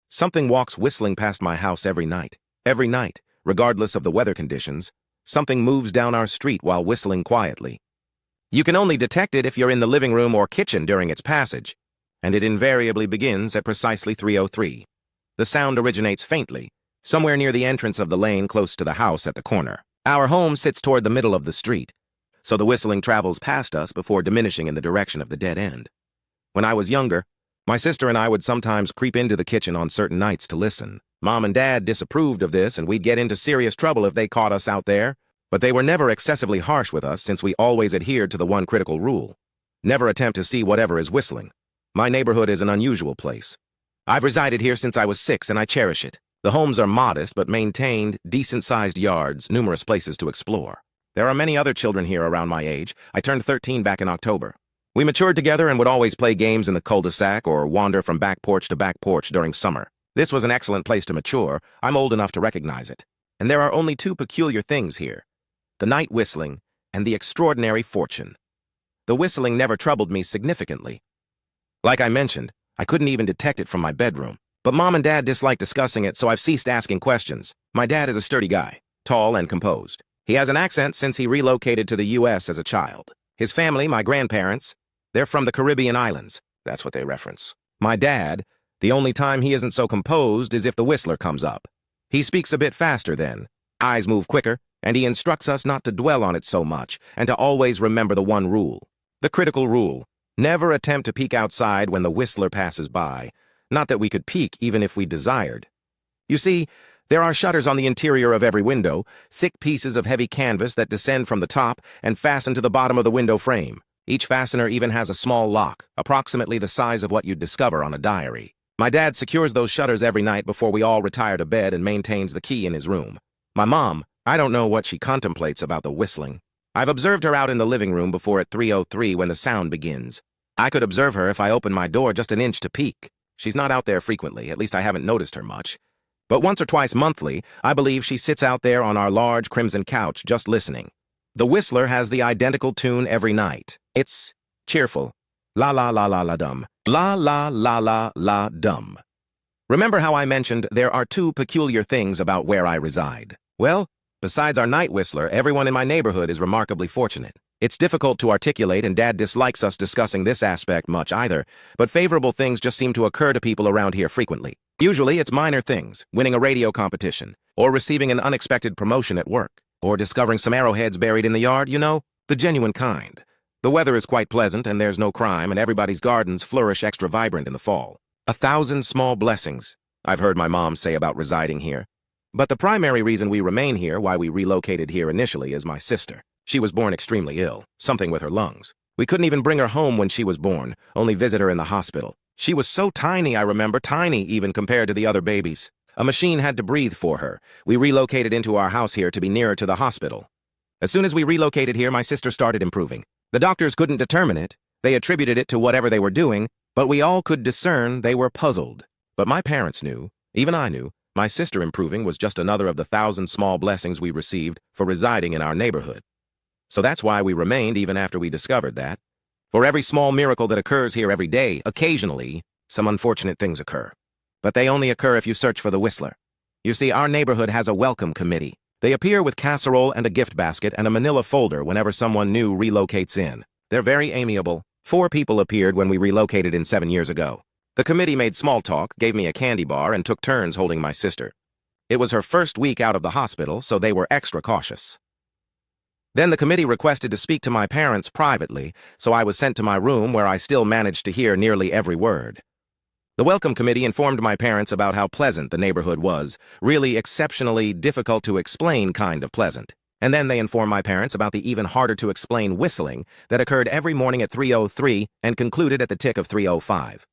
Something walks whistling past my house every night. Every night, regardless of the weather conditions, something moves down our street while whistling quietly. You can only detect it if you're in the living room or kitchen during its passage, and it invariably begins at precisely 3:03. The sound originates faintly, somewhere near the entrance of the lane close to the house at the corner. Our home sits toward the middle of the street, so the whistling travels past us before diminishing in the direction of the dead end. When I was younger, my sister and I would sometimes creep into the kitchen on certain nights to listen. Mom and Dad disapproved of this, and we'd get into serious trouble if they caught us out there, but they were never excessively harsh with us since we always adhered to the one critical rule: never attempt to see whatever is whistling. My neighborhood is an unusual place. I've resided here since I was 6, and I cherish it. The homes are modest but maintained, decent-sized yards, numerous places to explore. There are many other children here around my age. I turned 13 back in October. We matured together and would always play games in the cul-de-sac or wander from back porch to back porch during summer. This was an excellent place to mature. I'm old enough to recognize it. And there are only two peculiar things here: the night whistling and the extraordinary fortune. The whistling never troubled me significantly. Like I mentioned, I couldn't even detect it from my bedroom. But Mom and Dad dislike discussing it, so I've ceased asking questions. My dad is a sturdy guy, tall and composed. He has an accent since he relocated to the U.S. as a child. His family, my grandparents, they're from the Caribbean islands. That's what they reference. My dad, the only time he isn't so composed is if the whistler comes up. He speaks a bit faster then, eyes move quicker, and he instructs us not to dwell on it so much and to always remember the one rule. The critical rule: never attempt to peek outside when the whistler passes by. Not that we could peek even if we desired. You see, there are shutters on the interior of every window, thick pieces of heavy canvas that descend from the top and fasten to the bottom of the window frame. Each fastener even has a small lock, approximately the size of what you'd discover on a diary. My dad secures those shutters every night before we all retire to bed and maintains the key in his room. My mom, I don't know what she contemplates about the whistling. I've observed her out in the living room before at 3:03 when the sound begins. I could observe her if I opened my door just an inch to peek. She's not out there frequently, at least I haven't noticed her much. But once or twice monthly, I believe she sits out there on our large crimson couch just listening. The whistler has the identical tune every night. It's cheerful. La la la la la dum. La la la la la dum. Remember how I mentioned there are two peculiar things about where I reside? Well, besides our night whistler, everyone in my neighborhood is remarkably fortunate. It's difficult to articulate, and Dad dislikes us discussing this aspect much either, but favorable things just seem to occur to people around here frequently. Usually it's minor things: winning a radio competition, or receiving an unexpected promotion at work, or discovering some arrowheads buried in the yard, the genuine kind. The weather is quite pleasant, and there's no crime, and everybody's gardens flourish extra vibrant in the fall. 1,000 small blessings, I've heard my mom say about residing here. But the primary reason we remain here, why we relocated here initially, is my sister. She was born extremely ill, something with her lungs. We couldn't even bring her home when she was born, only visit her in the hospital. She was so tiny, I remember, tiny even compared to the other babies. A machine had to breathe for her. We relocated into our house here to be nearer to the hospital. As soon as we relocated here, my sister started improving. The doctors couldn't determine it. They attributed it to whatever they were doing, but we all could discern they were puzzled. But my parents knew, even I knew, my sister improving was just another of the 1,000 small blessings we received for residing in our neighborhood. So that's why we remained even after we discovered that. For every small miracle that occurs here every day, occasionally, some unfortunate things occur. But they only occur if you search for the whistler. You see, our neighborhood has a welcome committee. They appear with casserole and a gift basket and a manila folder whenever someone new relocates in. They're very amiable. 4 people appeared when we relocated in 7 years ago. The committee made small talk, gave me a candy bar, and took turns holding my sister. It was her first week out of the hospital, so they were extra cautious. Then the committee requested to speak to my parents privately, so I was sent to my room where I still managed to hear nearly every word. The welcome committee informed my parents about how pleasant the neighborhood was, really exceptionally difficult to explain kind of pleasant. And then they informed my parents about the even harder to explain whistling that occurred every morning at 3:03 and concluded at the tick of 3:05.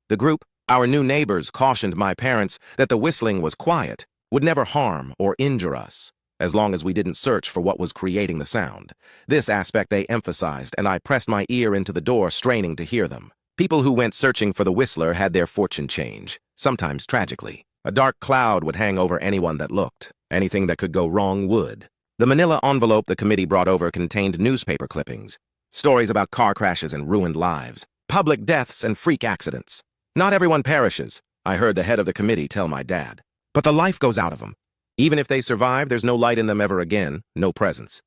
The group, our new neighbors, cautioned my parents that the whistling was quiet, would never harm or injure us, as long as we didn't search for what was creating the sound. This aspect they emphasized, and I pressed my ear into the door, straining to hear them. People who went searching for the whistler had their fortune change, sometimes tragically. A dark cloud would hang over anyone that looked. Anything that could go wrong would. The manila envelope the committee brought over contained newspaper clippings, stories about car crashes and ruined lives, public deaths and freak accidents. Not everyone perishes. I heard the head of the committee tell my dad. But the life goes out of them. Even if they survive, there's no light in them ever again, no presence.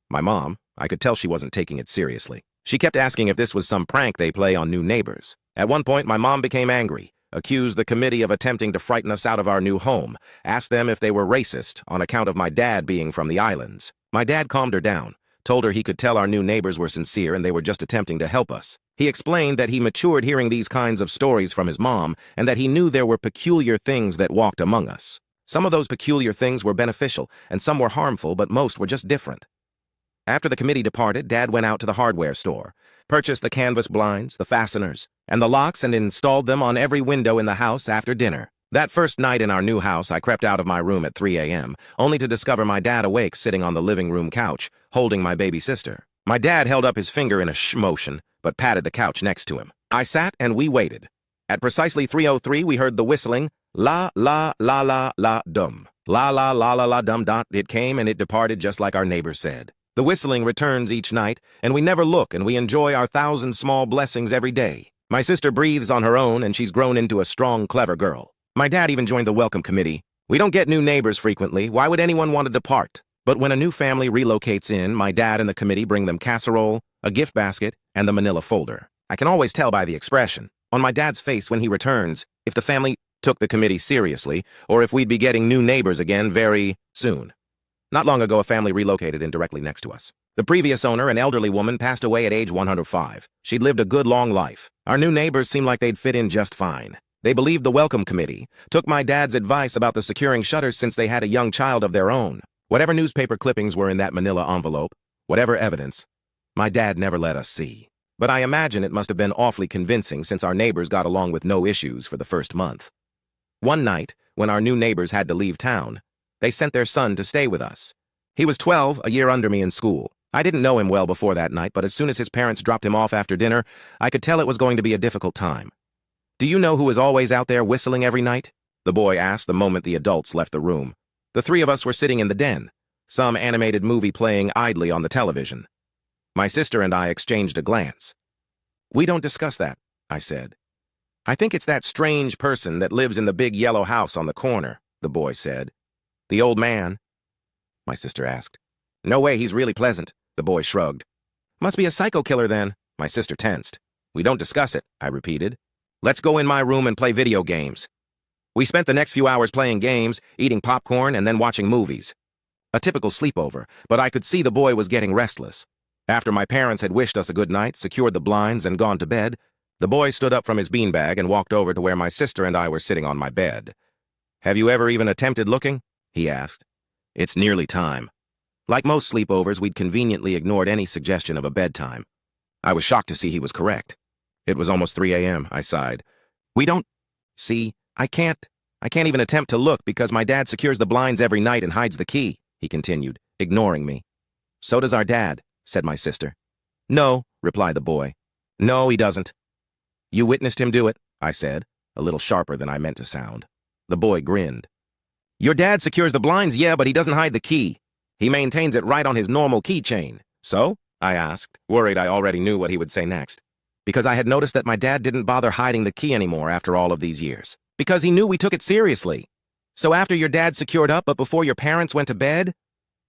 My mom, I could tell she wasn't taking it seriously. She kept asking if this was some prank they play on new neighbors. At one point, my mom became angry, accused the committee of attempting to frighten us out of our new home, asked them if they were racist on account of my dad being from the islands. My dad calmed her down, told her he could tell our new neighbors were sincere and they were just attempting to help us. He explained that he matured hearing these kinds of stories from his mom and that he knew there were peculiar things that walked among us. Some of those peculiar things were beneficial and some were harmful, but most were just different. After the committee departed, Dad went out to the hardware store, purchased the canvas blinds, the fasteners, and the locks and installed them on every window in the house after dinner. That first night in our new house, I crept out of my room at 3 a.m., only to discover my dad awake sitting on the living room couch, holding my baby sister. My dad held up his finger in a shh motion, but patted the couch next to him. I sat and we waited. At precisely 3:03, we heard the whistling, la la la la la dum. La la la la la dum dot. It came and it departed just like our neighbor said. The whistling returns each night, and we never look, and we enjoy our 1,000 small blessings every day. My sister breathes on her own, and she's grown into a strong, clever girl. My dad even joined the welcome committee. We don't get new neighbors frequently. Why would anyone want to depart? But when a new family relocates in, my dad and the committee bring them casserole, a gift basket, and the manila folder. I can always tell by the expression on my dad's face when he returns if the family took the committee seriously, or if we'd be getting new neighbors again very soon. Not long ago, a family relocated in directly next to us. The previous owner, an elderly woman, passed away at age 105. She'd lived a good long life. Our new neighbors seemed like they'd fit in just fine. They believed the welcome committee, took my dad's advice about the securing shutters since they had a young child of their own. Whatever newspaper clippings were in that manila envelope, whatever evidence, my dad never let us see. But I imagine it must have been awfully convincing since our neighbors got along with no issues for the first month. One night, when our new neighbors had to leave town, they sent their son to stay with us. He was 12, a year under me in school. I didn't know him well before that night, but as soon as his parents dropped him off after dinner, I could tell it was going to be a difficult time. Do you know who was always out there whistling every night? The boy asked the moment the adults left the room. The three of us were sitting in the den, some animated movie playing idly on the television. My sister and I exchanged a glance. We don't discuss that, I said. I think it's that strange person that lives in the big yellow house on the corner, the boy said. The old man? My sister asked. No way, he's really pleasant, the boy shrugged. Must be a psycho killer then, my sister tensed. We don't discuss it, I repeated. Let's go in my room and play video games. We spent the next few hours playing games, eating popcorn, and then watching movies. A typical sleepover, but I could see the boy was getting restless. After my parents had wished us a good night, secured the blinds, and gone to bed, the boy stood up from his beanbag and walked over to where my sister and I were sitting on my bed. Have you ever even attempted looking? He asked. It's nearly time. Like most sleepovers, we'd conveniently ignored any suggestion of a bedtime. I was shocked to see he was correct. It was almost 3 a.m., I sighed. We don't... See, I can't even attempt to look because my dad secures the blinds every night and hides the key, he continued, ignoring me. So does our dad, said my sister. No, replied the boy. No, he doesn't. You witnessed him do it, I said, a little sharper than I meant to sound. The boy grinned. Your dad secures the blinds, yeah, but he doesn't hide the key. He maintains it right on his normal keychain. So? I asked, worried I already knew what he would say next. Because I had noticed that my dad didn't bother hiding the key anymore after all of these years. Because he knew we took it seriously. So after your dad secured up, but before your parents went to bed,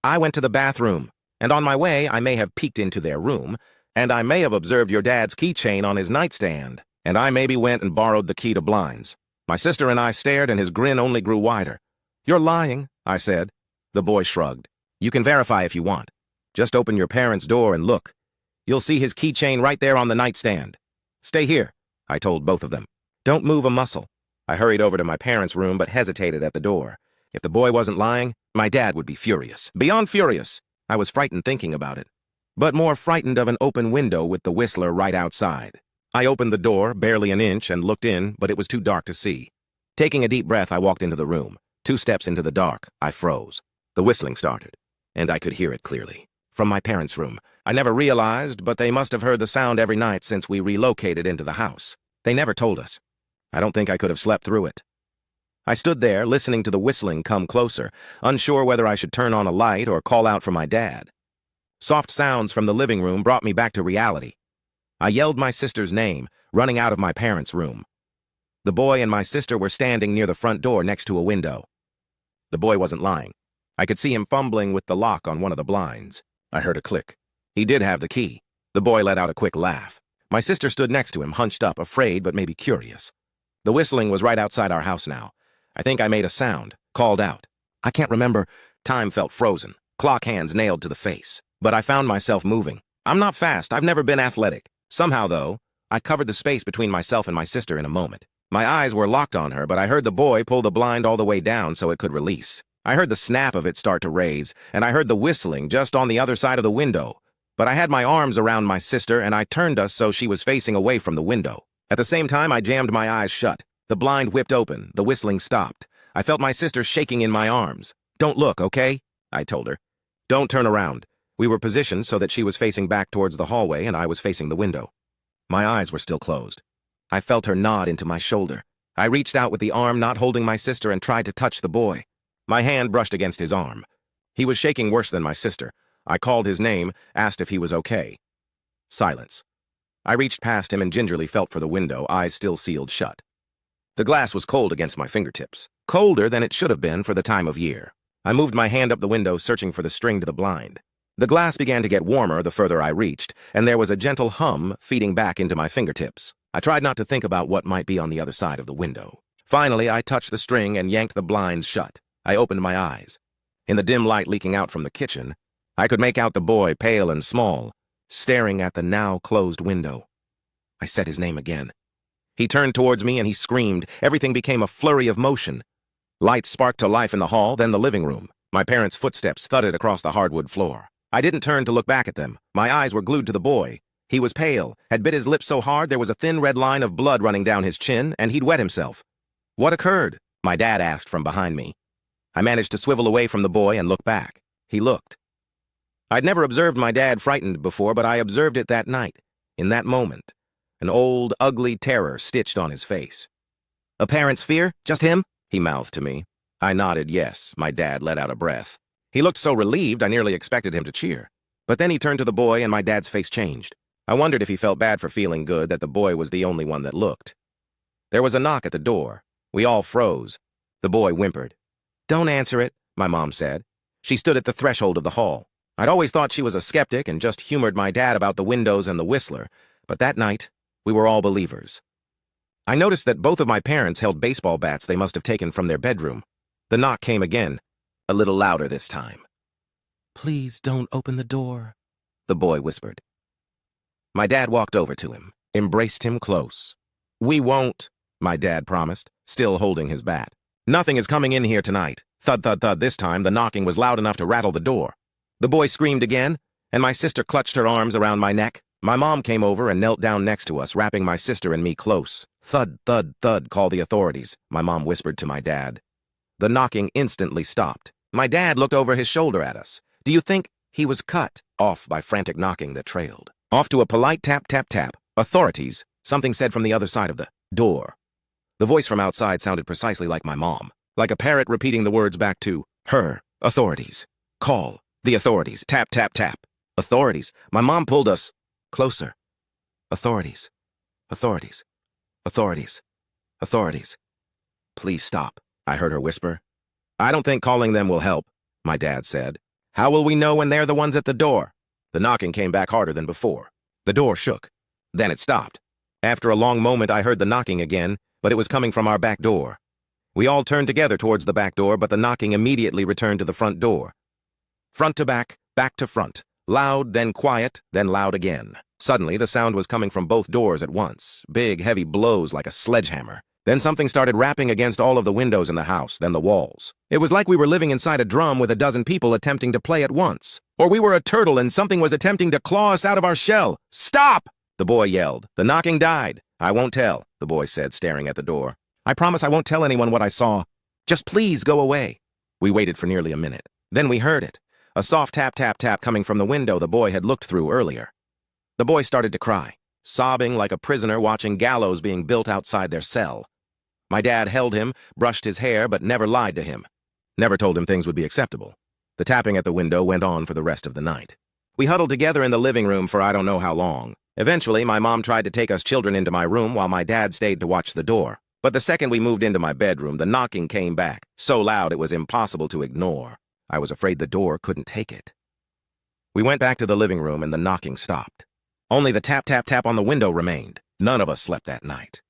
I went to the bathroom. And on my way, I may have peeked into their room, and I may have observed your dad's keychain on his nightstand, and I maybe went and borrowed the key to blinds. My sister and I stared, and his grin only grew wider. You're lying, I said. The boy shrugged. You can verify if you want. Just open your parents' door and look. You'll see his keychain right there on the nightstand. Stay here, I told both of them. Don't move a muscle. I hurried over to my parents' room but hesitated at the door. If the boy wasn't lying, my dad would be furious. Beyond furious. I was frightened thinking about it. But more frightened of an open window with the whistler right outside. I opened the door, barely an inch, and looked in, but it was too dark to see. Taking a deep breath, I walked into the room. 2 steps into the dark, I froze. The whistling started, and I could hear it clearly. From my parents' room. I never realized, but they must have heard the sound every night since we relocated into the house. They never told us. I don't think I could have slept through it. I stood there, listening to the whistling come closer, unsure whether I should turn on a light or call out for my dad. Soft sounds from the living room brought me back to reality. I yelled my sister's name, running out of my parents' room. The boy and my sister were standing near the front door next to a window. The boy wasn't lying. I could see him fumbling with the lock on one of the blinds. I heard a click. He did have the key. The boy let out a quick laugh. My sister stood next to him, hunched up, afraid but maybe curious. The whistling was right outside our house now. I think I made a sound, called out. I can't remember. Time felt frozen, clock hands nailed to the face. But I found myself moving. I'm not fast. I've never been athletic. Somehow, though, I covered the space between myself and my sister in a moment. My eyes were locked on her, but I heard the boy pull the blind all the way down so it could release. I heard the snap of it start to raise, and I heard the whistling just on the other side of the window. But I had my arms around my sister, and I turned us so she was facing away from the window. At the same time, I jammed my eyes shut. The blind whipped open. The whistling stopped. I felt my sister shaking in my arms. "Don't look, okay?" I told her. "Don't turn around." We were positioned so that she was facing back towards the hallway and I was facing the window. My eyes were still closed. I felt her nod into my shoulder. I reached out with the arm not holding my sister and tried to touch the boy. My hand brushed against his arm. He was shaking worse than my sister. I called his name, asked if he was okay. Silence. I reached past him and gingerly felt for the window, eyes still sealed shut. The glass was cold against my fingertips, colder than it should have been for the time of year. I moved my hand up the window, searching for the string to the blind. The glass began to get warmer the further I reached, and there was a gentle hum feeding back into my fingertips. I tried not to think about what might be on the other side of the window. Finally, I touched the string and yanked the blinds shut. I opened my eyes. In the dim light leaking out from the kitchen, I could make out the boy, pale and small, staring at the now closed window. I said his name again. He turned towards me and he screamed. Everything became a flurry of motion. Lights sparked to life in the hall, then the living room. My parents' footsteps thudded across the hardwood floor. I didn't turn to look back at them. My eyes were glued to the boy. He was pale, had bit his lip so hard there was a thin red line of blood running down his chin, and he'd wet himself. "What occurred?" my dad asked from behind me. I managed to swivel away from the boy and look back. He looked. I'd never observed my dad frightened before, but I observed it that night, in that moment. An old, ugly terror stitched on his face. "A parent's fear? Just him?" he mouthed to me. I nodded yes. My dad let out a breath. He looked so relieved I nearly expected him to cheer. But then he turned to the boy and my dad's face changed. I wondered if he felt bad for feeling good that the boy was the only one that looked. There was a knock at the door. We all froze. The boy whimpered. "Don't answer it," my mom said. She stood at the threshold of the hall. I'd always thought she was a skeptic and just humored my dad about the windows and the whistler, but that night, we were all believers. I noticed that both of my parents held baseball bats they must have taken from their bedroom. The knock came again, a little louder this time. "Please don't open the door," the boy whispered. My dad walked over to him, embraced him close. "We won't," my dad promised, still holding his bat. "Nothing is coming in here tonight." Thud, thud, thud. This time, the knocking was loud enough to rattle the door. The boy screamed again, and my sister clutched her arms around my neck. My mom came over and knelt down next to us, wrapping my sister and me close. "Thud, thud, thud, call the authorities," my mom whispered to my dad. The knocking instantly stopped. My dad looked over his shoulder at us. Do you think he was cut off by frantic knocking that trailed? Off to a polite tap, tap, tap. "Authorities," something said from the other side of the door. The voice from outside sounded precisely like my mom, like a parrot repeating the words back to her. "Authorities. Call the authorities. Tap, tap, tap. Authorities." My mom pulled us closer. "Authorities. Authorities. Authorities. Authorities. Please stop," I heard her whisper. "I don't think calling them will help," my dad said. "How will we know when they're the ones at the door?" The knocking came back harder than before. The door shook. Then it stopped. After a long moment, I heard the knocking again, but it was coming from our back door. We all turned together towards the back door, but the knocking immediately returned to the front door. Front to back to front. Loud, then quiet, then loud again. Suddenly, the sound was coming from both doors at once. Big, heavy blows like a sledgehammer. Then something started rapping against all of the windows in the house, then the walls. It was like we were living inside a drum with a dozen people attempting to play at once. Or we were a turtle and something was attempting to claw us out of our shell. "Stop!" the boy yelled. The knocking died. "I won't tell," the boy said, staring at the door. "I promise I won't tell anyone what I saw. Just please go away." We waited for nearly a minute. Then we heard it. A soft tap, tap, tap coming from the window the boy had looked through earlier. The boy started to cry, sobbing like a prisoner watching gallows being built outside their cell. My dad held him, brushed his hair, but never lied to him. Never told him things would be acceptable. The tapping at the window went on for the rest of the night. We huddled together in the living room for I don't know how long. Eventually, my mom tried to take us children into my room while my dad stayed to watch the door. But the second we moved into my bedroom, the knocking came back, so loud it was impossible to ignore. I was afraid the door couldn't take it. We went back to the living room and the knocking stopped. Only the tap, tap, tap on the window remained. None of us slept that night.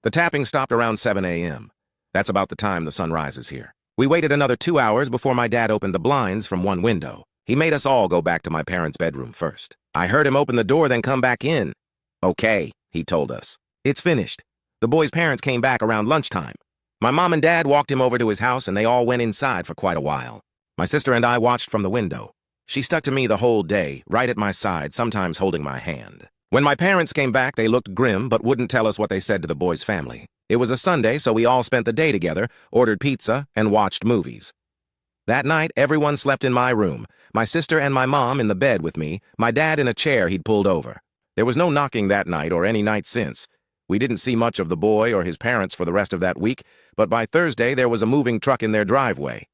The tapping stopped around 7 a.m. That's about the time the sun rises here. We waited another 2 hours before my dad opened the blinds from one window. He made us all go back to my parents' bedroom first. I heard him open the door, then come back in. Okay, he told us. It's finished. The boy's parents came back around lunchtime. My mom and dad walked him over to his house and they all went inside for quite a while. My sister and I watched from the window. She stuck to me the whole day, right at my side, sometimes holding my hand. When my parents came back, they looked grim but wouldn't tell us what they said to the boy's family. It was a Sunday, so we all spent the day together, ordered pizza, and watched movies. That night, everyone slept in my room, my sister and my mom in the bed with me, my dad in a chair he'd pulled over. There was no knocking that night or any night since. We didn't see much of the boy or his parents for the rest of that week, but by Thursday there was a moving truck in their driveway.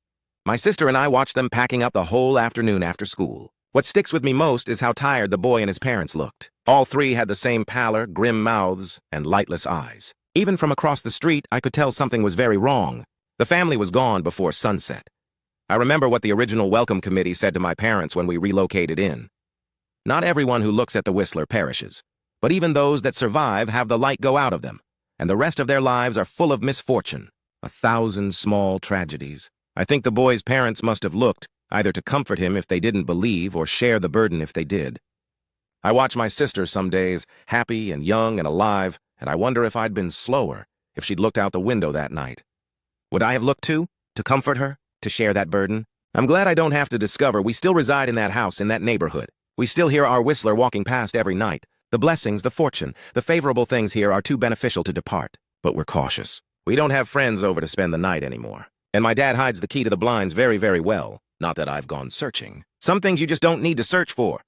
My sister and I watched them packing up the whole afternoon after school. What sticks with me most is how tired the boy and his parents looked. All three had the same pallor, grim mouths, and lightless eyes. Even from across the street, I could tell something was very wrong. The family was gone before sunset. I remember what the original welcome committee said to my parents when we relocated in. Not everyone who looks at the Whistler perishes, but even those that survive have the light go out of them, and the rest of their lives are full of misfortune. 1,000 small tragedies. I think the boy's parents must have looked, either to comfort him if they didn't believe or share the burden if they did. I watch my sister some days, happy and young and alive, and I wonder if I'd been slower, if she'd looked out the window that night. Would I have looked too? To comfort her? To share that burden? I'm glad I don't have to discover we still reside in that house, in that neighborhood. We still hear our Whistler walking past every night. The blessings, the fortune, the favorable things here are too beneficial to depart. But we're cautious. We don't have friends over to spend the night anymore. And my dad hides the key to the blinds very, very well. Not that I've gone searching. Some things you just don't need to search for.